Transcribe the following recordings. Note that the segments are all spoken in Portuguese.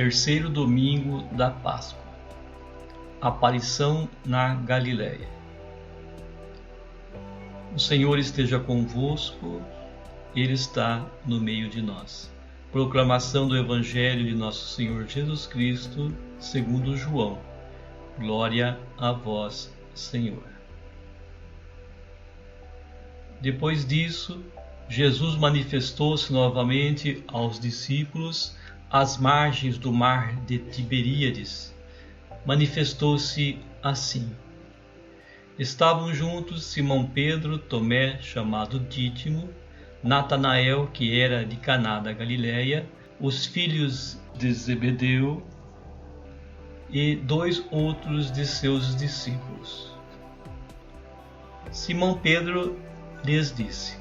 Terceiro domingo da Páscoa. Aparição na Galileia. O Senhor esteja convosco, Ele está no meio de nós. Proclamação do Evangelho de Nosso Senhor Jesus Cristo, segundo João. Glória a vós, Senhor. Depois disso, Jesus manifestou-se novamente aos discípulos às margens do mar de Tiberíades. Manifestou-se assim. Estavam juntos Simão Pedro, Tomé, chamado Dídimo, Natanael, que era de Caná da Galileia, os filhos de Zebedeu e 2 outros de seus discípulos. Simão Pedro lhes disse: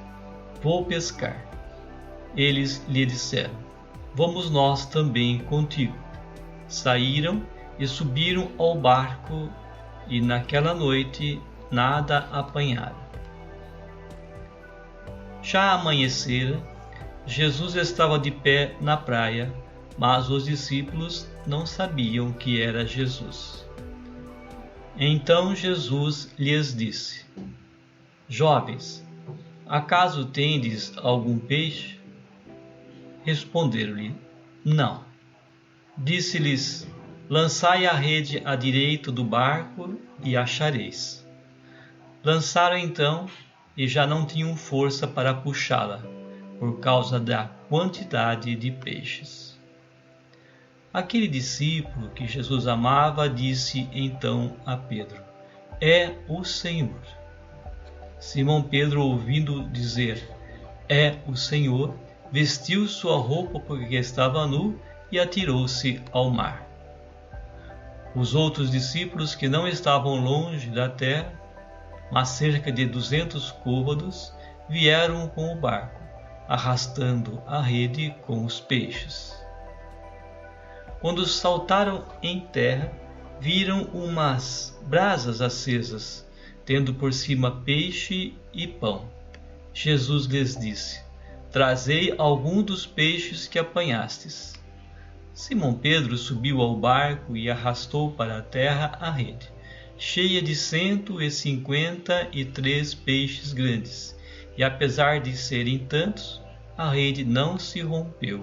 Vou pescar. Eles lhe disseram: Vamos nós também contigo. Saíram e subiram ao barco, e naquela noite nada apanharam. Já amanhecera, Jesus estava de pé na praia, mas os discípulos não sabiam que era Jesus. Então Jesus lhes disse: Jovens, acaso tendes algum peixe? Responderam-lhe: Não. Disse-lhes: Lançai a rede à direita do barco e achareis. Lançaram então e já não tinham força para puxá-la, por causa da quantidade de peixes. Aquele discípulo que Jesus amava disse então a Pedro: É o Senhor. Simão Pedro, ouvindo dizer: É o Senhor, vestiu sua roupa porque estava nu e atirou-se ao mar. Os outros discípulos, que não estavam longe da terra, mas cerca de 200 côvados, vieram com o barco, arrastando a rede com os peixes. Quando saltaram em terra, viram umas brasas acesas, tendo por cima peixe e pão. Jesus lhes disse: Trazei algum dos peixes que apanhastes. Simão Pedro subiu ao barco e arrastou para a terra a rede, cheia de 153 peixes grandes, e apesar de serem tantos, a rede não se rompeu.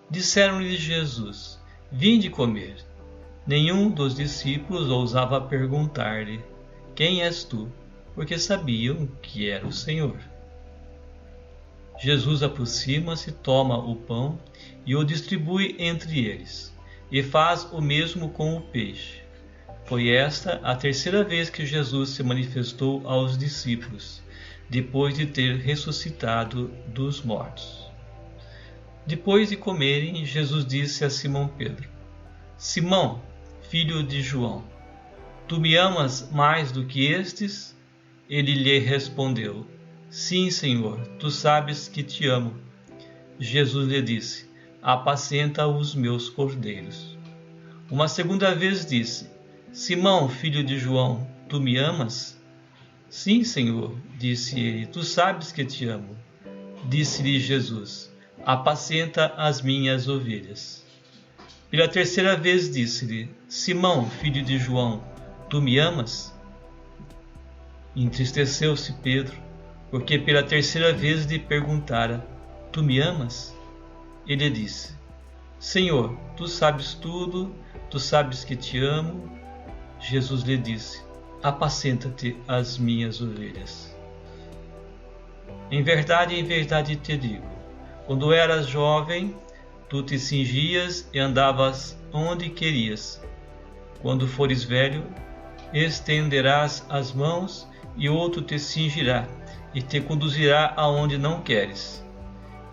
Disseram-lhe Jesus: Vinde comer. Nenhum dos discípulos ousava perguntar-lhe: Quem és tu? Porque sabiam que era o Senhor. Jesus aproxima-se, toma o pão e o distribui entre eles, e faz o mesmo com o peixe. Foi esta a terceira vez que Jesus se manifestou aos discípulos, depois de ter ressuscitado dos mortos. Depois de comerem, Jesus disse a Simão Pedro: Simão, filho de João, tu me amas mais do que estes? Ele lhe respondeu: Sim, Senhor, tu sabes que te amo. Jesus lhe disse: Apacenta os meus cordeiros. Uma segunda vez disse: Simão, filho de João, tu me amas? Sim, Senhor, disse ele, tu sabes que te amo. Disse-lhe Jesus: Apacenta as minhas ovelhas. Pela terceira vez disse-lhe: Simão, filho de João, tu me amas? Entristeceu-se Pedro, porque pela terceira vez lhe perguntara: Tu me amas? Ele disse: Senhor, tu sabes tudo, tu sabes que te amo. Jesus lhe disse: Apacenta-te as minhas ovelhas. Em verdade te digo, quando eras jovem, tu te cingias e andavas onde querias. Quando fores velho, estenderás as mãos e outro te cingirá e te conduzirá aonde não queres.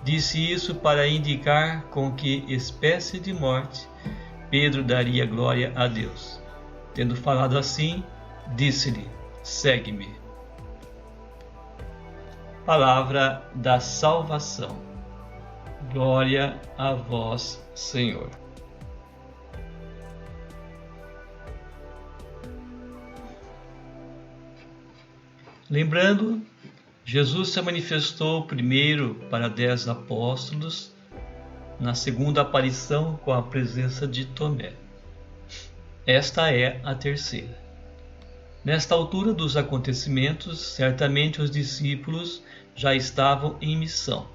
Disse isso para indicar com que espécie de morte Pedro daria glória a Deus. Tendo falado assim, disse-lhe: Segue-me. Palavra da salvação. Glória a vós, Senhor. Lembrando, Jesus se manifestou primeiro para 10 apóstolos, na segunda aparição com a presença de Tomé. Esta é a terceira. Nesta altura dos acontecimentos, certamente os discípulos já estavam em missão,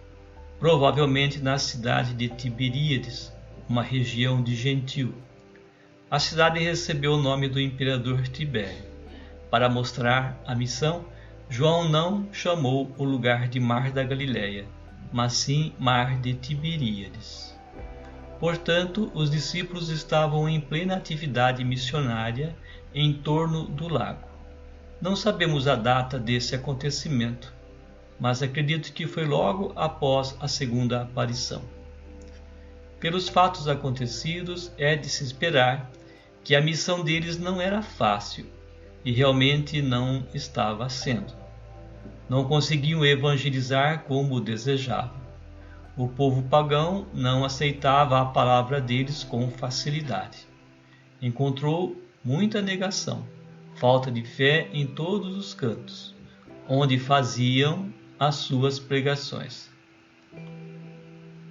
provavelmente na cidade de Tiberíades, uma região de Gentil. A cidade recebeu o nome do imperador Tibério. Para mostrar a missão, João não chamou o lugar de Mar da Galileia, mas sim Mar de Tiberíades. Portanto, os discípulos estavam em plena atividade missionária em torno do lago. Não sabemos a data desse acontecimento, mas acredito que foi logo após a segunda aparição. Pelos fatos acontecidos, é de se esperar que a missão deles não era fácil e realmente não estava sendo. Não conseguiam evangelizar como desejavam. O povo pagão não aceitava a palavra deles com facilidade. Encontrou muita negação, falta de fé em todos os cantos, onde faziam as suas pregações.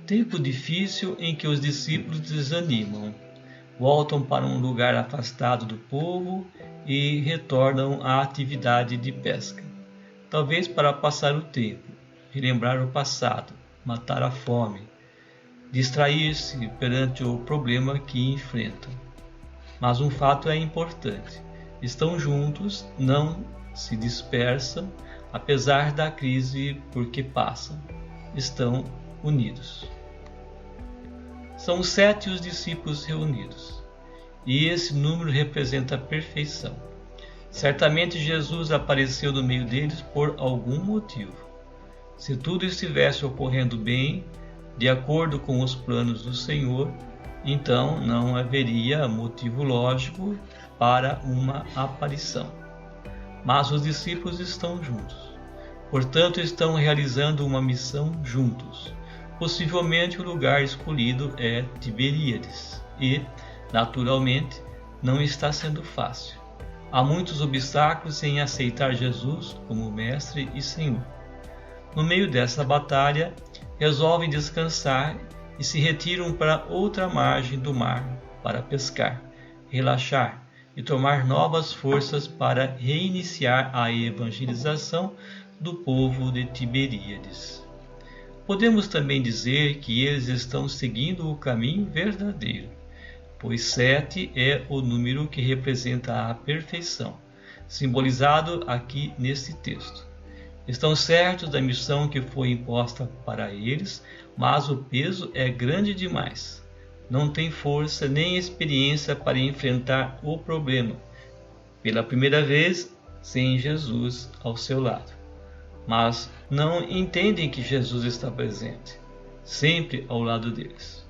Tempo difícil em que os discípulos desanimam, voltam para um lugar afastado do povo e retornam à atividade de pesca. Talvez para passar o tempo, relembrar o passado, matar a fome, distrair-se perante o problema que enfrentam. Mas um fato é importante: estão juntos, não se dispersam, apesar da crise por que passam. Estão unidos. São 7 os discípulos reunidos, e esse número representa a perfeição. Certamente Jesus apareceu no meio deles por algum motivo. Se tudo estivesse ocorrendo bem, de acordo com os planos do Senhor, então não haveria motivo lógico para uma aparição. Mas os discípulos estão juntos. Portanto, estão realizando uma missão juntos. Possivelmente o lugar escolhido é Tiberíades e, naturalmente, não está sendo fácil. Há muitos obstáculos em aceitar Jesus como Mestre e Senhor. No meio dessa batalha, resolvem descansar e se retiram para outra margem do mar para pescar, relaxar e tomar novas forças para reiniciar a evangelização do povo de Tiberíades. Podemos também dizer que eles estão seguindo o caminho verdadeiro, pois 7 é o número que representa a perfeição, simbolizado aqui neste texto. Estão certos da missão que foi imposta para eles, mas o peso é grande demais. Não têm força nem experiência para enfrentar o problema, pela primeira vez sem Jesus ao seu lado. Mas não entendem que Jesus está presente, sempre ao lado deles.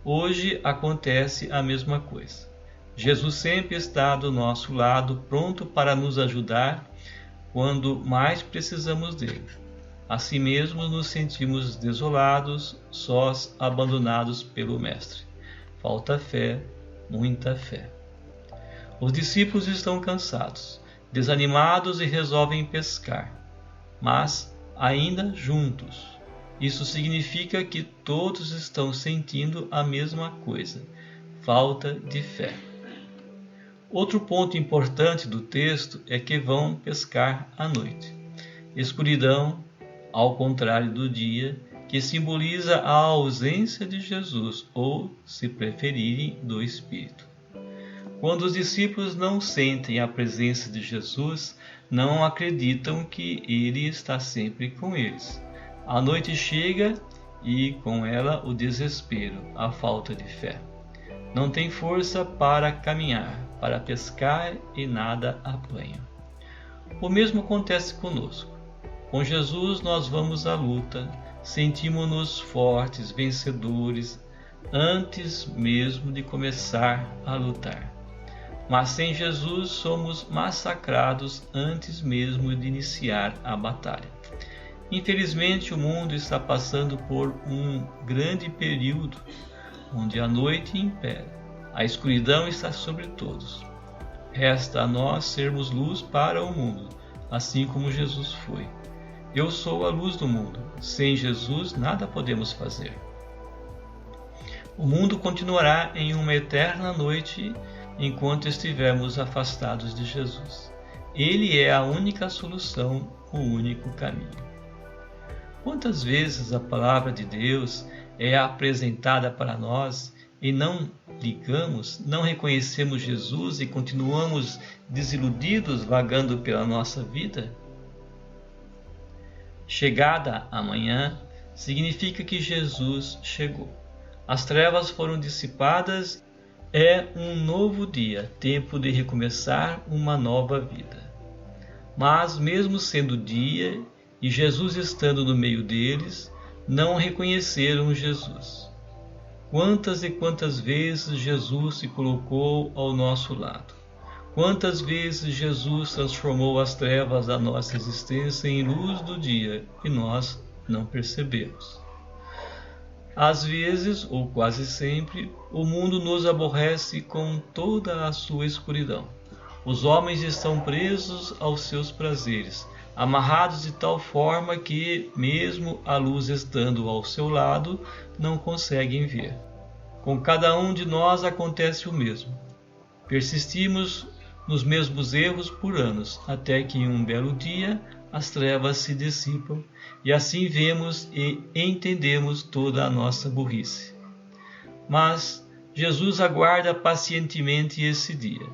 Hoje acontece a mesma coisa. Jesus sempre está do nosso lado, pronto para nos ajudar quando mais precisamos dele. Assim mesmo nos sentimos desolados, sós, abandonados pelo Mestre. Falta fé, muita fé. Os discípulos estão cansados, desanimados e resolvem pescar, mas ainda juntos. Isso significa que todos estão sentindo a mesma coisa, falta de fé. Outro ponto importante do texto é que vão pescar à noite. Escuridão, ao contrário do dia, que simboliza a ausência de Jesus, ou, se preferirem, do Espírito. Quando os discípulos não sentem a presença de Jesus, não acreditam que Ele está sempre com eles. A noite chega e, com ela, o desespero, a falta de fé. Não tem força para caminhar, para pescar e nada apanham. O mesmo acontece conosco. Com Jesus nós vamos à luta, sentimos-nos fortes, vencedores, antes mesmo de começar a lutar. Mas sem Jesus somos massacrados antes mesmo de iniciar a batalha. Infelizmente, o mundo está passando por um grande período onde a noite impera, a escuridão está sobre todos. Resta a nós sermos luz para o mundo, assim como Jesus foi. Eu sou a luz do mundo. Sem Jesus nada podemos fazer. O mundo continuará em uma eterna noite enquanto estivermos afastados de Jesus. Ele é a única solução, o único caminho. Quantas vezes a palavra de Deus é apresentada para nós e não ligamos, não reconhecemos Jesus e continuamos desiludidos vagando pela nossa vida? Chegada a manhã significa que Jesus chegou. As trevas foram dissipadas, é um novo dia, tempo de recomeçar uma nova vida. Mas mesmo sendo dia e Jesus estando no meio deles, não reconheceram Jesus. Quantas e quantas vezes Jesus se colocou ao nosso lado? Quantas vezes Jesus transformou as trevas da nossa existência em luz do dia e nós não percebemos? Às vezes, ou quase sempre, o mundo nos aborrece com toda a sua escuridão. Os homens estão presos aos seus prazeres, amarrados de tal forma que, mesmo a luz estando ao seu lado, não conseguem ver. Com cada um de nós acontece o mesmo. Persistimos nos mesmos erros por anos, até que em um belo dia as trevas se dissipam e assim vemos e entendemos toda a nossa burrice. Mas Jesus aguarda pacientemente esse dia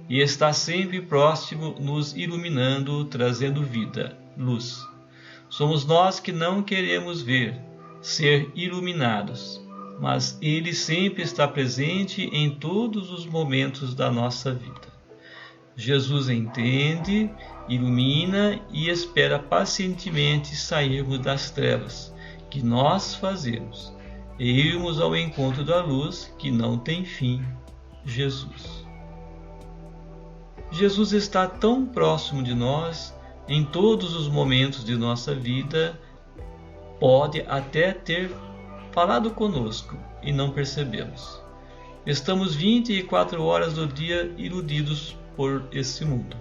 e está sempre próximo, nos iluminando, trazendo vida, luz. Somos nós que não queremos ver, ser iluminados, mas Ele sempre está presente em todos os momentos da nossa vida. Jesus entende, ilumina e espera pacientemente sairmos das trevas que nós fazemos e irmos ao encontro da luz que não tem fim, Jesus. Jesus está tão próximo de nós em todos os momentos de nossa vida, pode até ter falado conosco e não percebemos. Estamos 24 horas do dia iludidos por esse mundo,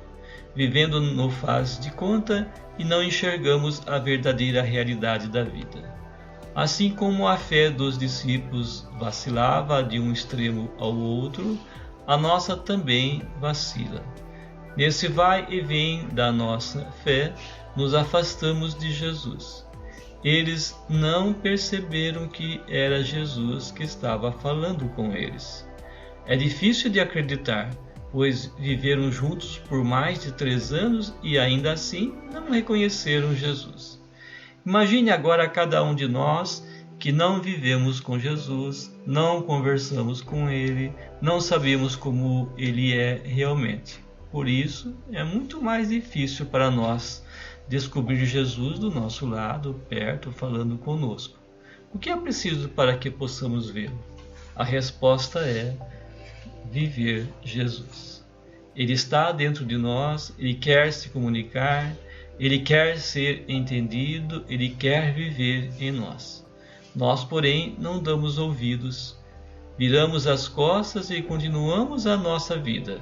vivendo no faz de conta e não enxergamos a verdadeira realidade da vida. Assim como a fé dos discípulos vacilava de um extremo ao outro, a nossa também vacila. Nesse vai e vem da nossa fé, nos afastamos de Jesus. Eles não perceberam que era Jesus que estava falando com eles. É difícil de acreditar, pois viveram juntos por mais de 3 anos e ainda assim não reconheceram Jesus. Imagine agora cada um de nós que não vivemos com Jesus, não conversamos com Ele, não sabemos como Ele é realmente. Por isso, é muito mais difícil para nós descobrir Jesus do nosso lado, perto, falando conosco. O que é preciso para que possamos vê-lo? A resposta é viver Jesus. Ele está dentro de nós, Ele quer se comunicar, Ele quer ser entendido, Ele quer viver em nós. Nós, porém, não damos ouvidos, viramos as costas e continuamos a nossa vida.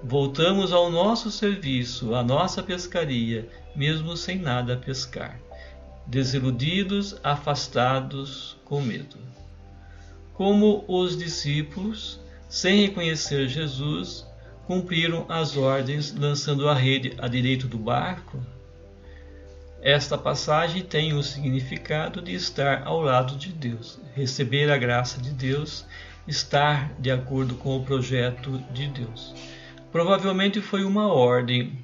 Voltamos ao nosso serviço, à nossa pescaria, mesmo sem nada a pescar, desiludidos, afastados, com medo. Como os discípulos, sem reconhecer Jesus, cumpriram as ordens lançando a rede à direita do barco? Esta passagem tem o significado de estar ao lado de Deus, receber a graça de Deus, estar de acordo com o projeto de Deus. Provavelmente foi uma ordem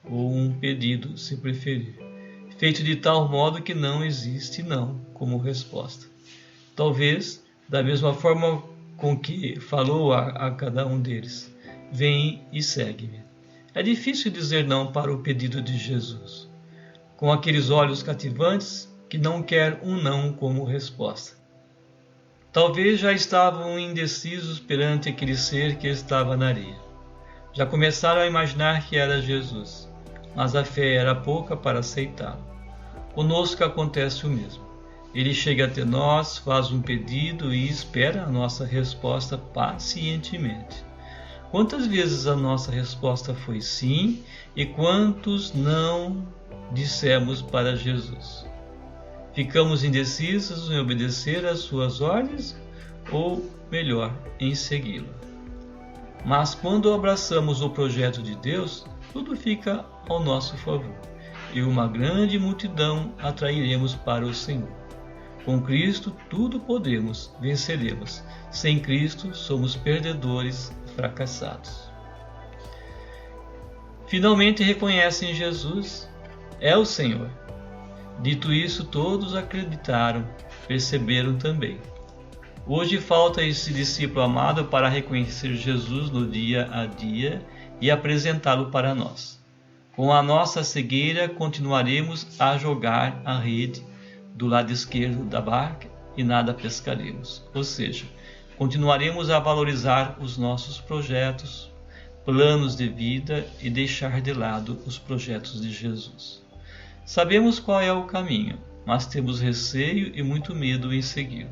ou um pedido, se preferir, feito de tal modo que não existe não como resposta. Talvez da mesma forma com que falou a cada um deles: vem e segue-me. É difícil dizer não para o pedido de Jesus, com aqueles olhos cativantes que não quer um não como resposta. Talvez já estavam indecisos perante aquele ser que estava na areia. Já começaram a imaginar que era Jesus, mas a fé era pouca para aceitá-lo. Conosco acontece o mesmo. Ele chega até nós, faz um pedido e espera a nossa resposta pacientemente. Quantas vezes a nossa resposta foi sim e quantos não dissemos para Jesus? Ficamos indecisos em obedecer às suas ordens ou, melhor, em segui-lo. Mas quando abraçamos o projeto de Deus, tudo fica ao nosso favor e uma grande multidão atrairemos para o Senhor. Com Cristo tudo podemos, venceremos. Sem Cristo somos perdedores, fracassados. Finalmente reconhecem Jesus é o Senhor. Dito isso, todos acreditaram, perceberam também. Hoje falta esse discípulo amado para reconhecer Jesus no dia a dia e apresentá-lo para nós. Com a nossa cegueira, continuaremos a jogar a rede do lado esquerdo da barca e nada pescaremos. Ou seja, continuaremos a valorizar os nossos projetos, planos de vida e deixar de lado os projetos de Jesus. Sabemos qual é o caminho, mas temos receio e muito medo em segui-lo.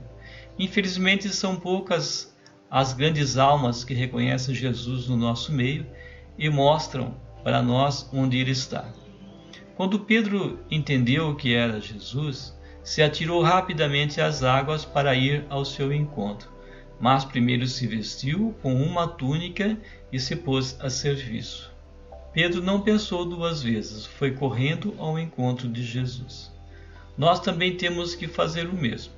Infelizmente, são poucas as grandes almas que reconhecem Jesus no nosso meio e mostram para nós onde ele está. Quando Pedro entendeu que era Jesus, se atirou rapidamente às águas para ir ao seu encontro, mas primeiro se vestiu com uma túnica e se pôs a serviço. Pedro não pensou duas vezes, foi correndo ao encontro de Jesus. Nós também temos que fazer o mesmo.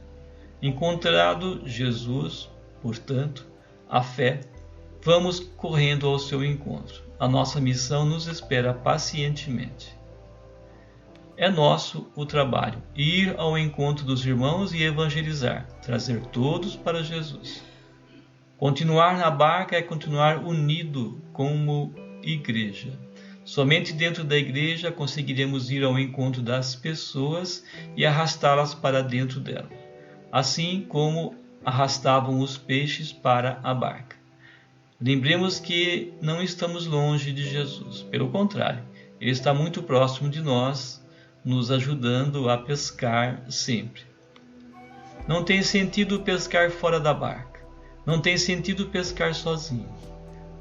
Encontrado Jesus, portanto, a fé, vamos correndo ao seu encontro. A nossa missão nos espera pacientemente. É nosso o trabalho, ir ao encontro dos irmãos e evangelizar, trazer todos para Jesus. Continuar na barca é continuar unido como igreja. Somente dentro da igreja conseguiremos ir ao encontro das pessoas e arrastá-las para dentro dela, assim como arrastavam os peixes para a barca. Lembremos que não estamos longe de Jesus, pelo contrário, ele está muito próximo de nós, nos ajudando a pescar sempre. Não tem sentido pescar fora da barca, não tem sentido pescar sozinho.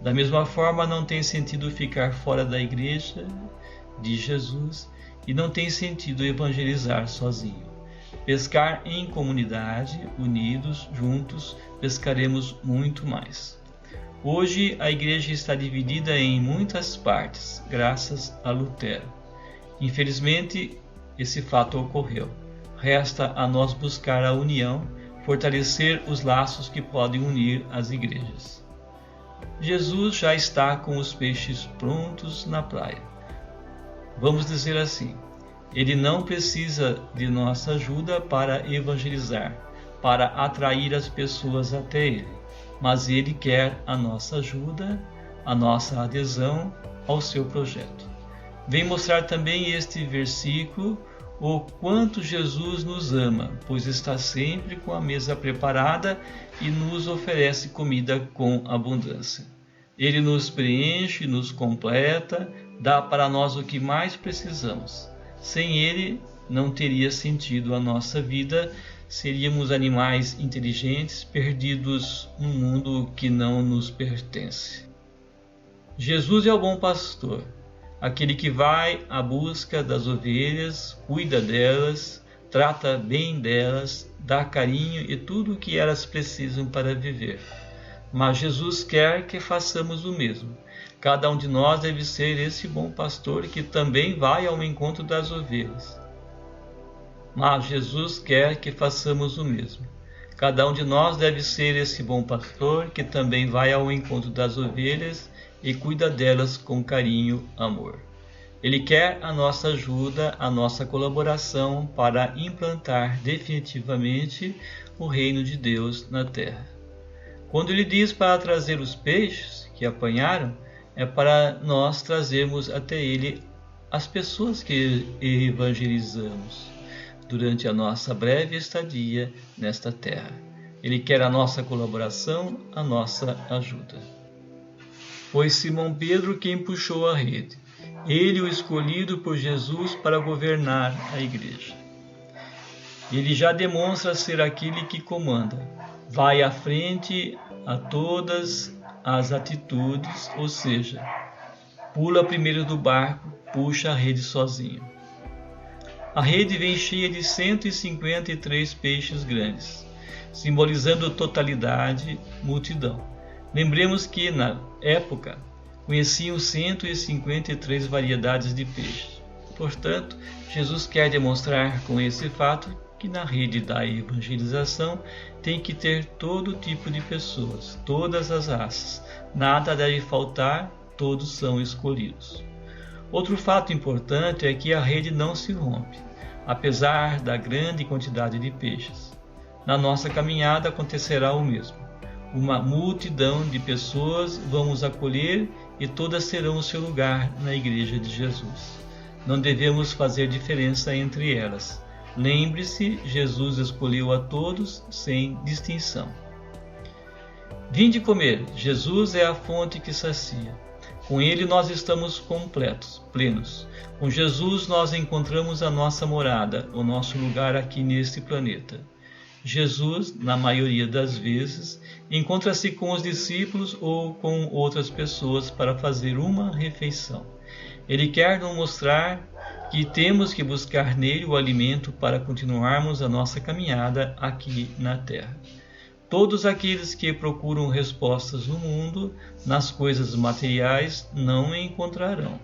Da mesma forma, não tem sentido ficar fora da igreja de Jesus e não tem sentido evangelizar sozinho. Pescar em comunidade, unidos, juntos, pescaremos muito mais. Hoje a igreja está dividida em muitas partes, graças a Lutero. Infelizmente, esse fato ocorreu. Resta a nós buscar a união, fortalecer os laços que podem unir as igrejas. Jesus já está com os peixes prontos na praia. Vamos dizer assim, ele não precisa de nossa ajuda para evangelizar, para atrair as pessoas até ele, mas ele quer a nossa ajuda, a nossa adesão ao seu projeto. Vem mostrar também este versículo o quanto Jesus nos ama, pois está sempre com a mesa preparada e nos oferece comida com abundância. Ele nos preenche, nos completa, dá para nós o que mais precisamos. Sem ele, não teria sentido a nossa vida, seríamos animais inteligentes perdidos num mundo que não nos pertence. Jesus é o bom pastor, aquele que vai à busca das ovelhas, cuida delas, trata bem delas, dá carinho e tudo o que elas precisam para viver. Mas Jesus quer que façamos o mesmo. Cada um de nós deve ser esse bom pastor que também vai ao encontro das ovelhas. Mas Jesus quer que façamos o mesmo. Cada um de nós deve ser esse bom pastor que também vai ao encontro das ovelhas e cuida delas com carinho, amor. Ele quer a nossa ajuda, a nossa colaboração para implantar definitivamente o reino de Deus na terra. Quando ele diz para trazer os peixes que apanharam, é para nós trazermos até ele as pessoas que evangelizamos durante a nossa breve estadia nesta terra. Ele quer a nossa colaboração, a nossa ajuda. Foi Simão Pedro quem puxou a rede. Ele, o escolhido por Jesus para governar a igreja. Ele já demonstra ser aquele que comanda. Vai à frente a todas as atitudes, ou seja, pula primeiro do barco, puxa a rede sozinho. A rede vem cheia de 153 peixes grandes. simbolizando totalidade, multidão. Lembremos que, na época, conheciam 153 variedades de peixes. Portanto, Jesus quer demonstrar com esse fato que na rede da evangelização tem que ter todo tipo de pessoas, todas as raças. Nada deve faltar, todos são escolhidos. Outro fato importante é que a rede não se rompe, apesar da grande quantidade de peixes. Na nossa caminhada acontecerá o mesmo. Uma multidão de pessoas vamos acolher e todas terão o seu lugar na Igreja de Jesus. Não devemos fazer diferença entre elas. Lembre-se, Jesus escolheu a todos sem distinção. Vinde comer, Jesus é a fonte que sacia. Com Ele nós estamos completos, plenos. Com Jesus nós encontramos a nossa morada, o nosso lugar aqui neste planeta. Jesus, na maioria das vezes, encontra-se com os discípulos ou com outras pessoas para fazer uma refeição. Ele quer nos mostrar que temos que buscar nele o alimento para continuarmos a nossa caminhada aqui na Terra. Todos aqueles que procuram respostas no mundo, nas coisas materiais, não encontrarão.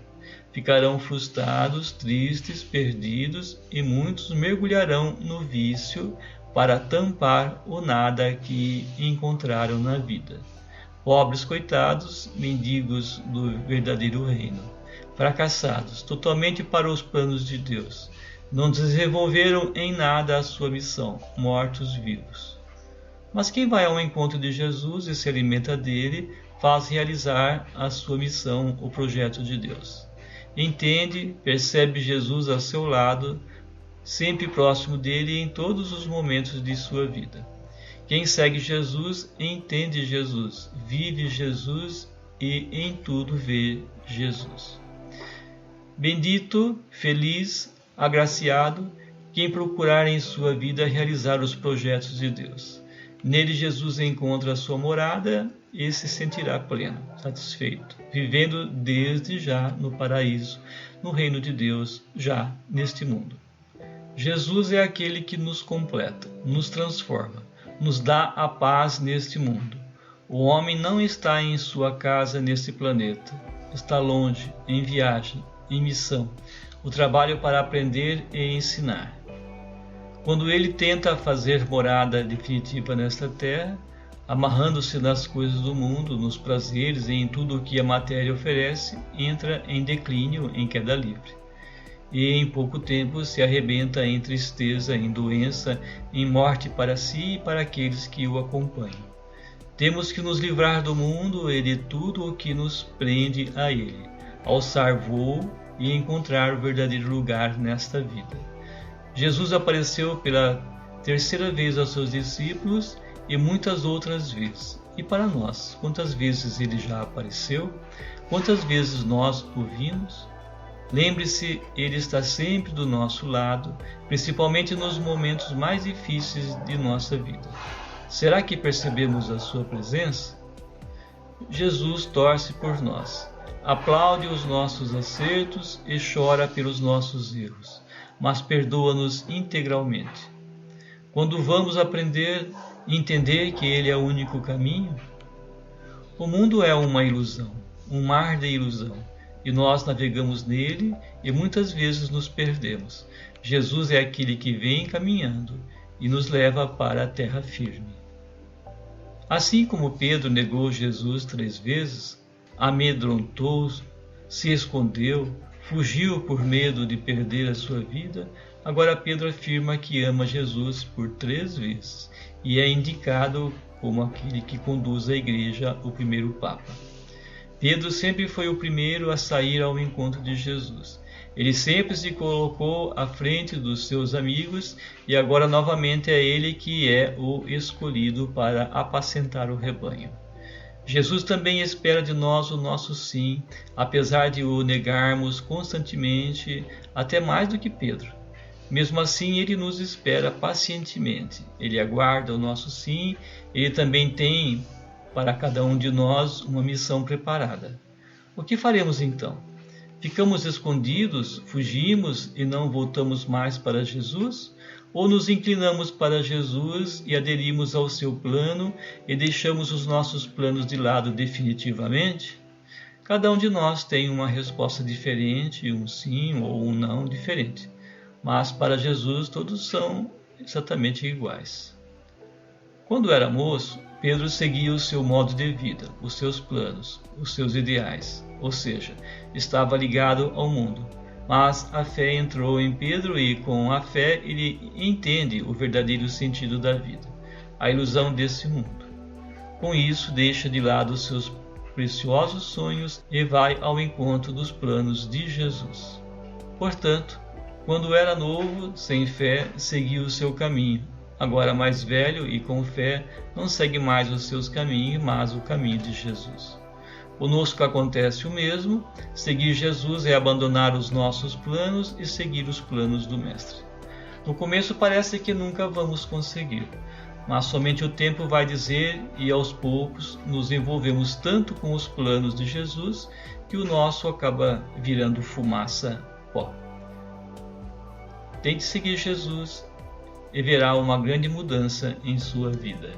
Ficarão frustrados, tristes, perdidos e muitos mergulharão no vício para tampar o nada que encontraram na vida. Pobres coitados, mendigos do verdadeiro reino. Fracassados, totalmente para os planos de Deus. Não desenvolveram em nada a sua missão, mortos-vivos. Mas quem vai ao encontro de Jesus e se alimenta dele, faz realizar a sua missão, o projeto de Deus. Entende, percebe Jesus ao seu lado, sempre próximo dele em todos os momentos de sua vida. Quem segue Jesus, entende Jesus, vive Jesus e em tudo vê Jesus. Bendito, feliz, agraciado, quem procurar em sua vida realizar os projetos de Deus. Nele Jesus encontra a sua morada e se sentirá pleno, satisfeito, vivendo desde já no paraíso, no reino de Deus, já neste mundo. Jesus é aquele que nos completa, nos transforma, nos dá a paz neste mundo. O homem não está em sua casa neste planeta, está longe, em viagem, em missão, o trabalho para aprender e ensinar. Quando ele tenta fazer morada definitiva nesta terra, amarrando-se nas coisas do mundo, nos prazeres e em tudo o que a matéria oferece, entra em declínio, em queda livre. E em pouco tempo se arrebenta em tristeza, em doença, em morte para si e para aqueles que o acompanham. Temos que nos livrar do mundo e de tudo o que nos prende a ele, alçar voo e encontrar o verdadeiro lugar nesta vida. Jesus apareceu pela terceira vez aos seus discípulos e muitas outras vezes. E para nós, quantas vezes ele já apareceu? Quantas vezes nós o vimos? Lembre-se, ele está sempre do nosso lado, principalmente nos momentos mais difíceis de nossa vida. Será que percebemos a sua presença? Jesus torce por nós, aplaude os nossos acertos e chora pelos nossos erros, mas perdoa-nos integralmente. Quando vamos aprender e entender que ele é o único caminho, o mundo é uma ilusão, um mar de ilusão, e nós navegamos nele e muitas vezes nos perdemos. Jesus é aquele que vem caminhando e nos leva para a terra firme. Assim como Pedro negou Jesus 3 vezes, amedrontou, se escondeu, fugiu por medo de perder a sua vida, agora Pedro afirma que ama Jesus por 3 vezes e é indicado como aquele que conduz a igreja, o primeiro Papa. Pedro sempre foi o primeiro a sair ao encontro de Jesus. Ele sempre se colocou à frente dos seus amigos e agora novamente é ele que é o escolhido para apacentar o rebanho. Jesus também espera de nós o nosso sim, apesar de o negarmos constantemente, até mais do que Pedro. Mesmo assim, ele nos espera pacientemente. Ele aguarda o nosso sim, ele também tem para cada um de nós uma missão preparada. O que faremos então? Ficamos escondidos, fugimos e não voltamos mais para Jesus? Ou nos inclinamos para Jesus e aderimos ao seu plano e deixamos os nossos planos de lado definitivamente? Cada um de nós tem uma resposta diferente, um sim ou um não diferente, mas para Jesus todos são exatamente iguais. Quando era moço, Pedro seguia o seu modo de vida, os seus planos, os seus ideais, ou seja, estava ligado ao mundo. Mas a fé entrou em Pedro e, com a fé, ele entende o verdadeiro sentido da vida, a ilusão desse mundo. Com isso, deixa de lado os seus preciosos sonhos e vai ao encontro dos planos de Jesus. Portanto, quando era novo, sem fé, seguia o seu caminho. Agora mais velho e com fé, não segue mais os seus caminhos, mas o caminho de Jesus. Conosco acontece o mesmo. Seguir Jesus é abandonar os nossos planos e seguir os planos do Mestre. No começo parece que nunca vamos conseguir, mas somente o tempo vai dizer, e aos poucos nos envolvemos tanto com os planos de Jesus que o nosso acaba virando fumaça, pó. Tente seguir Jesus e verá uma grande mudança em sua vida.